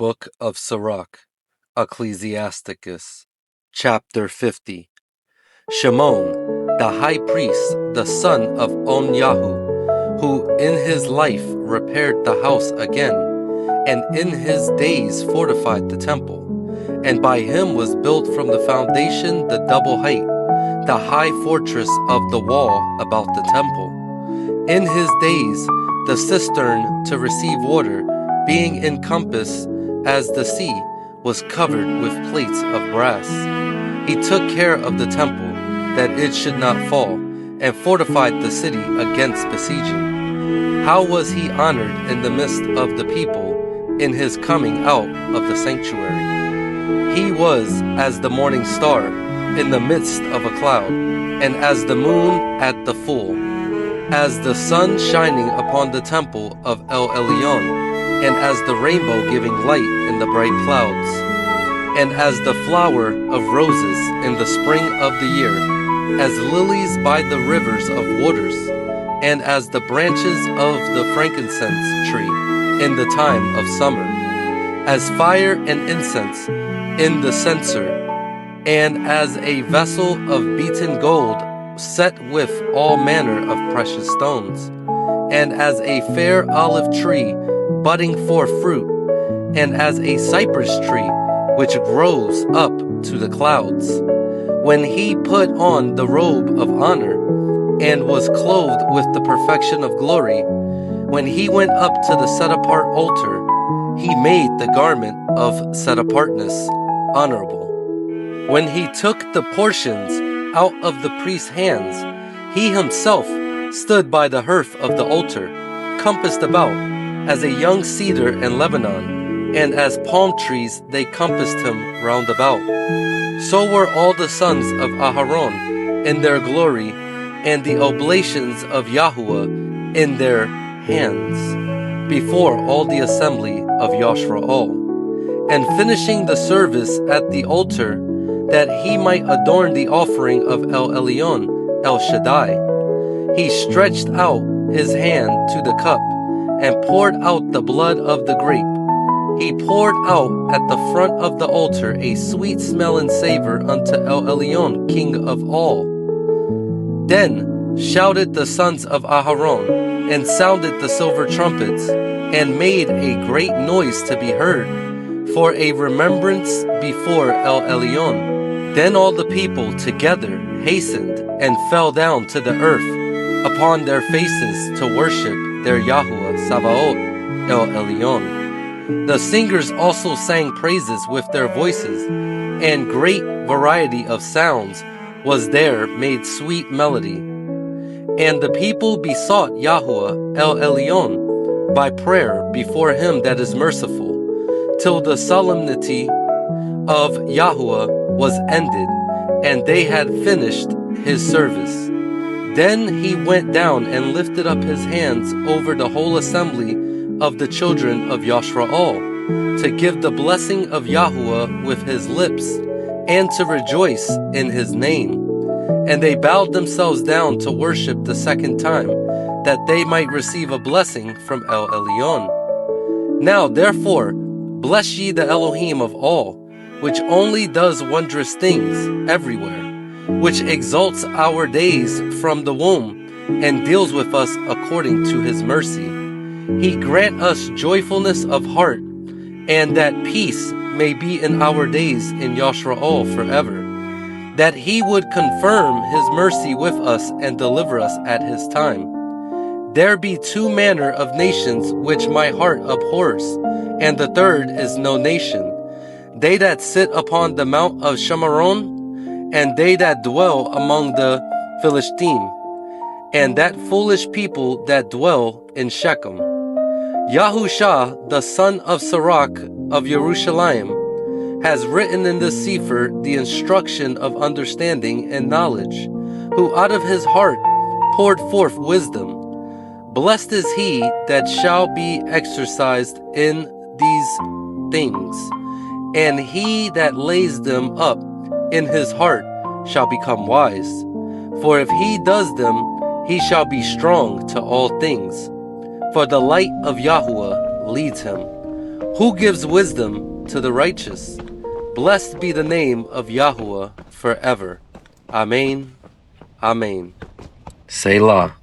Book of Sirach, Ecclesiasticus, Chapter 50. Shimon, the high priest, the son of Onyahu, who in his life repaired the house again, and in his days fortified the temple, and by him was built from the foundation the double height, the high fortress of the wall about the temple. In his days the cistern to receive water, being encompassed as the sea, was covered with plates of brass. He took care of the temple, that it should not fall, and fortified the city against besieging. How was he honored in the midst of the people, in his coming out of the sanctuary? He was as the morning star in the midst of a cloud, and as the moon at the full, as the sun shining upon the temple of El Elyon, and as the rainbow giving light in the bright clouds, and as the flower of roses in the spring of the year, as lilies by the rivers of waters, and as the branches of the frankincense tree in the time of summer, as fire and incense in the censer, and as a vessel of beaten gold set with all manner of precious stones, and as a fair olive tree budding forth fruit, and as a cypress tree which grows up to the clouds. When he put on the robe of honor, and was clothed with the perfection of glory, when he went up to the set-apart altar, he made the garment of set-apartness honorable. When he took the portions out of the priest's hands, he himself stood by the hearth of the altar, compassed about, as a young cedar in Lebanon, and as palm trees they compassed him round about. So were all the sons of Aharon in their glory, and the oblations of Yahuwah in their hands, before all the assembly of Yashrael. And finishing the service at the altar, that he might adorn the offering of El Elyon, El Shaddai, he stretched out his hand to the cup, and poured out the blood of the grape. He poured out at the front of the altar a sweet smelling savor unto El Elyon, king of all. Then shouted the sons of Aharon, and sounded the silver trumpets, and made a great noise to be heard, for a remembrance before El Elyon. Then all the people together hastened, and fell down to the earth upon their faces to worship their Yahuwah Sabaoth El Elyon. The singers also sang praises with their voices, and great variety of sounds was there made sweet melody. And the people besought Yahuwah El Elyon by prayer before him that is merciful, till the solemnity of Yahuwah was ended, and they had finished his service. Then he went down and lifted up his hands over the whole assembly of the children of Yashrael, to give the blessing of Yahuwah with his lips, and to rejoice in his name. And they bowed themselves down to worship the second time, that they might receive a blessing from El Elyon. Now therefore, bless ye the Elohim of all, which only does wondrous things everywhere, which exalts our days from the womb, and deals with us according to his mercy. He grant us joyfulness of heart, and that peace may be in our days in Yashrael forever, that he would confirm his mercy with us and deliver us at his time. There be two manner of nations which my heart abhors, and the third is no nation, they that sit upon the mount of Shamaron, and they that dwell among the Philistine, and that foolish people that dwell in Shechem. Yahusha, the son of Sirach of Jerusalem, has written in this sefer the instruction of understanding and knowledge, who out of his heart poured forth wisdom. Blessed is he that shall be exercised in these things, and he that lays them up in his heart shall become wise. For if he does them, he shall be strong to all things. For the light of Yahuwah leads him. Who gives wisdom to the righteous? Blessed be the name of Yahuwah forever. Amen. Amen. Selah.